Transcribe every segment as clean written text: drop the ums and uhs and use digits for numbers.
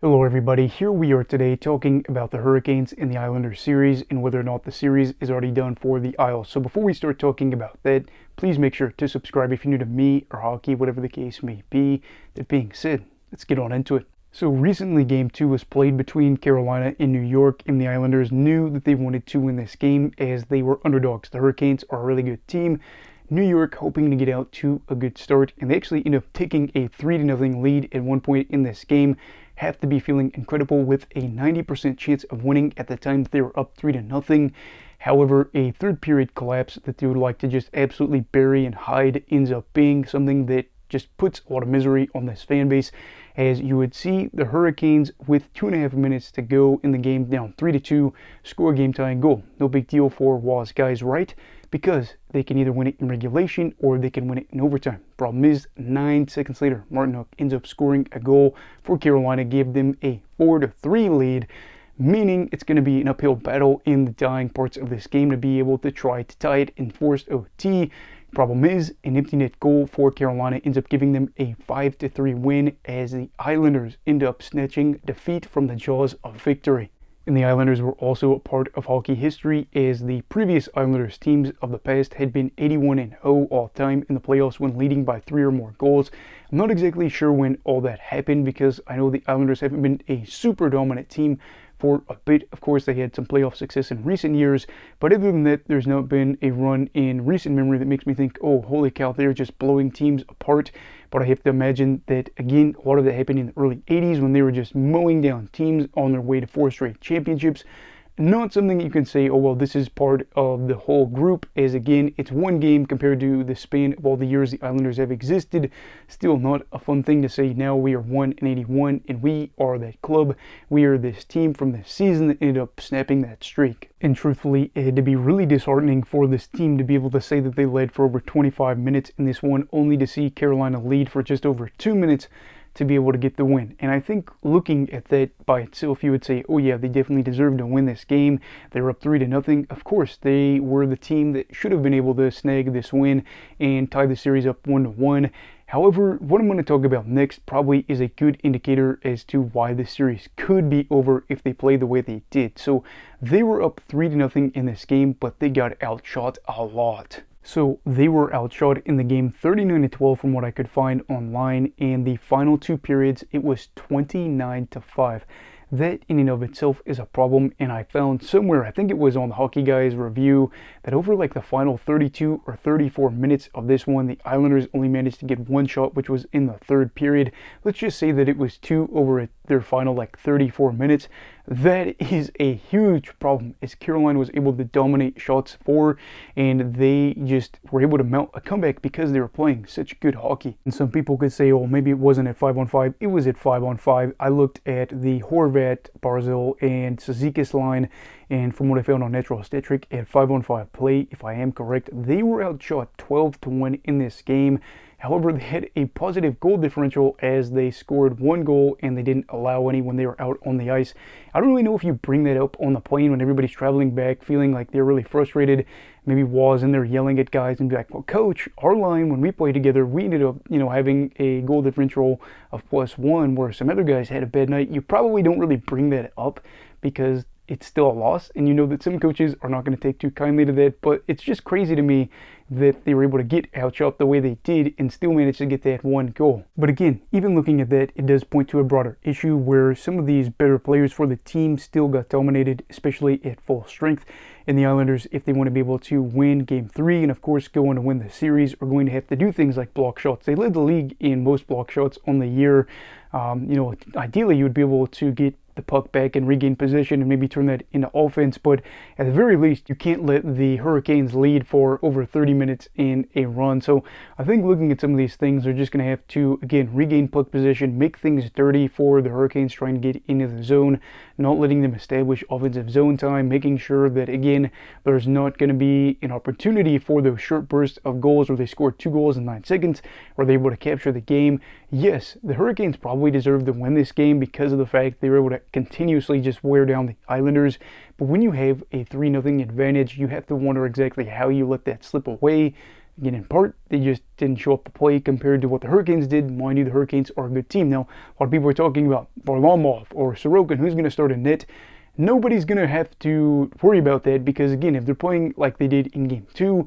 Hello everybody, here we are today talking about the Hurricanes in the Islanders series and whether or not the series is already done for the Isles. So before we start talking about that, please make sure to subscribe if you're new to me or hockey, whatever the case may be. That being said, let's get on into it. So recently Game 2 was played between Carolina and New York, and the Islanders knew that they wanted to win this game as they were underdogs. The Hurricanes are a really good team. New York hoping to get out to a good start, and they actually end up taking a 3-0 lead at one point in this game. Have to be feeling incredible with a 90% chance of winning at the time that they were up 3-0. However, a third period collapse that they would like to just absolutely bury and hide ends up being something that just puts a lot of misery on this fan base. As you would see, the Hurricanes with 2.5 minutes to go in the game, down 3-2, score a game tying goal. No big deal for Waz guys, right? Because they can either win it in regulation or they can win it in overtime. Problem is, 9 seconds later, Martinook ends up scoring a goal for Carolina, gave them a 4-3 lead, meaning it's going to be an uphill battle in the dying parts of this game to be able to try to tie it in forced OT. Problem is, an empty net goal for Carolina ends up giving them a 5-3 win as the Islanders end up snatching defeat from the jaws of victory. And the Islanders were also a part of hockey history as the previous Islanders teams of the past had been 81-0 all time in the playoffs when leading by 3 or more goals. I'm not exactly sure when all that happened because I know the Islanders haven't been a super dominant team for a bit. Of course, they had some playoff success in recent years, but other than that, there's not been a run in recent memory that makes me think, oh, holy cow, they're just blowing teams apart. But I have to imagine that, again, a lot of that happened in the early 80s when they were just mowing down teams on their way to 4 straight championships. Not something you can say, oh, well, this is part of the whole group, as again, it's one game compared to the span of all the years the Islanders have existed. Still not a fun thing to say. Now we are 1-81, and we are that club. We are this team from this season that ended up snapping that streak. And truthfully, it had to be really disheartening for this team to be able to say that they led for over 25 minutes in this one, only to see Carolina lead for just over 2 minutes to be able to get the win. And I think looking at that by itself, you would say, oh yeah, they definitely deserved to win this game. They were up 3-0. Of course, they were the team that should have been able to snag this win and tie the series up 1-1. However, what I'm going to talk about next probably is a good indicator as to why this series could be over if they play the way they did. So they were up 3-0 in this game, but they got outshot a lot. So they were outshot in the game 39-12 from what I could find online, and the final 2 periods it was 29-5. That in and of itself is a problem, and I found somewhere, I think it was on the Hockey Guys review, that over like the final 32 or 34 minutes of this one, the Islanders only managed to get 1 shot, which was in the 3rd period. Let's just say that it was 2 over their final like 34 minutes. That is a huge problem as Carolina was able to dominate shots for, and they just were able to mount a comeback because they were playing such good hockey. And some people could say, oh, maybe it wasn't at 5-on-5. It was at 5-on-5. I looked at the Horvat, Barzal, and Cizikas line, and from what I found on Natural Stat Trick, at 5-on-5 play, if I am correct, they were outshot 12-1 in this game. However, they had a positive goal differential as they scored 1 goal and they didn't allow any when they were out on the ice. I don't really know if you bring that up on the plane when everybody's traveling back feeling like they're really frustrated. Maybe Waz in there yelling at guys and be like, well, coach, our line, when we played together, we ended up, having a goal differential of +1 where some other guys had a bad night. You probably don't really bring that up because it's still a loss, and you know that some coaches are not going to take too kindly to that, but it's just crazy to me that they were able to get outshot the way they did and still manage to get that 1 goal. But again, even looking at that, it does point to a broader issue where some of these better players for the team still got dominated, especially at full strength. And the Islanders, if they want to be able to win Game 3 and of course go on to win the series, are going to have to do things like block shots. They led the league in most block shots on the year. Ideally you would be able to get the puck back and regain possession and maybe turn that into offense, but at the very least you can't let the Hurricanes lead for over 30 minutes in a run. So I think looking at some of these things, they're just going to have to again regain puck possession, make things dirty for the Hurricanes trying to get into the zone, not letting them establish offensive zone time, making sure that again there's not going to be an opportunity for those short bursts of goals where they scored 2 goals in 9 seconds, where they're able to capture the game. Yes, the Hurricanes probably deserve to win this game because of the fact they were able to continuously just wear down the Islanders. But when you have a 3-0 advantage, you have to wonder exactly how you let that slip away. Again, in part, they just didn't show up to play compared to what the Hurricanes did. Mind you, the Hurricanes are a good team. Now, a lot of people are talking about Varlamov or Sorokin, who's going to start in net. Nobody's going to have to worry about that because, again, if they're playing like they did in Game 2,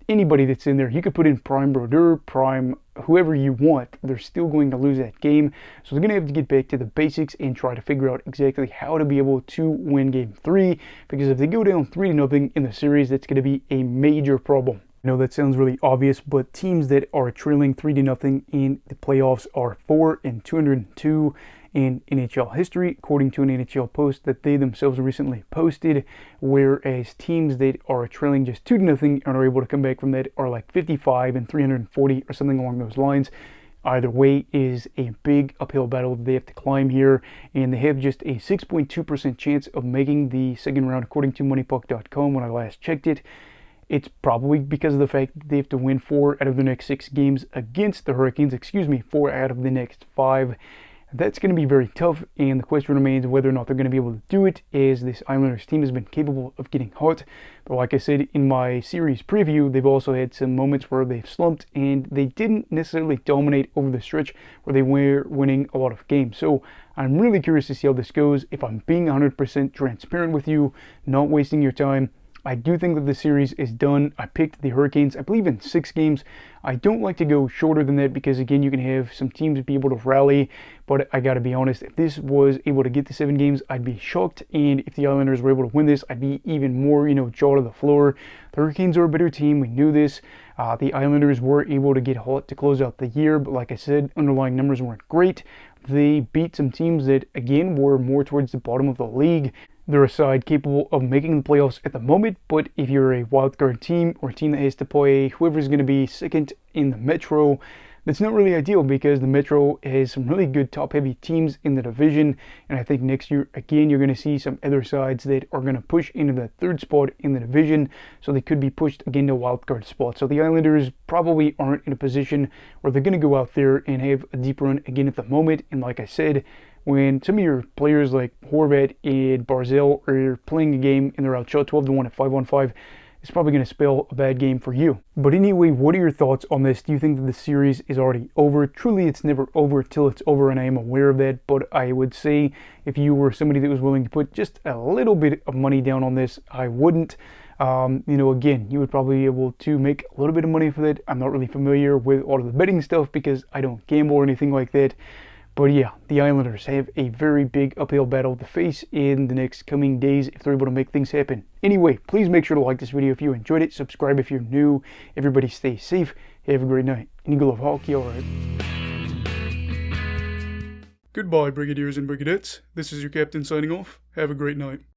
anybody that's in there, you could put in Prime Brodeur, Prime whoever you want, they're still going to lose that game. So they're going to have to get back to the basics and try to figure out exactly how to be able to win Game 3, because if they go down 3-0 in the series, that's going to be a major problem. I know that sounds really obvious, but teams that are trailing 3-0 in the playoffs are 4-202 in NHL history, according to an NHL post that they themselves recently posted, whereas teams that are trailing just 2-0 and are able to come back from that are like 55-340 or something along those lines. Either way is a big uphill battle that they have to climb here, and they have just a 6.2% chance of making the second round, according to MoneyPuck.com when I last checked it. It's probably because of the fact that they have to win 4 out of the next 6 games against the Hurricanes, 4 out of the next 5. That's going to be very tough, and the question remains whether or not they're going to be able to do it, as this Islanders team has been capable of getting hot. But like I said in my series preview, they've also had some moments where they've slumped, and they didn't necessarily dominate over the stretch where they were winning a lot of games. So I'm really curious to see how this goes. If I'm being 100% transparent with you, not wasting your time, I do think that the series is done. I picked the Hurricanes, I believe, in 6 games. I don't like to go shorter than that because, again, you can have some teams be able to rally. But I got to be honest, if this was able to get to 7 games, I'd be shocked. And if the Islanders were able to win this, I'd be even more, jaw to the floor. The Hurricanes are a better team. We knew this. The Islanders were able to get hot to close out the year. But like I said, underlying numbers weren't great. They beat some teams that, again, were more towards the bottom of the league. They're a side capable of making the playoffs at the moment, but if you're a wildcard team or a team that has to play whoever's going to be second in the Metro, that's not really ideal because the Metro has some really good top-heavy teams in the division, and I think next year, again, you're going to see some other sides that are going to push into the 3rd spot in the division, so they could be pushed again to a wildcard spot. So the Islanders probably aren't in a position where they're going to go out there and have a deep run again at the moment, and like I said, when some of your players like Horvat and Barzal are playing a game and they're outshot 12-1 at 5-on-5, it's probably going to spell a bad game for you. But anyway, what are your thoughts on this? Do you think that the series is already over? Truly, it's never over till it's over, and I am aware of that. But I would say if you were somebody that was willing to put just a little bit of money down on this, I wouldn't. Again, you would probably be able to make a little bit of money for that. I'm not really familiar with all of the betting stuff because I don't gamble or anything like that. But yeah, the Islanders have a very big uphill battle to face in the next coming days if they're able to make things happen. Anyway, please make sure to like this video if you enjoyed it. Subscribe if you're new. Everybody stay safe. Have a great night. And you go love hockey, alright? Goodbye, Brigadiers and Brigadettes. This is your captain signing off. Have a great night.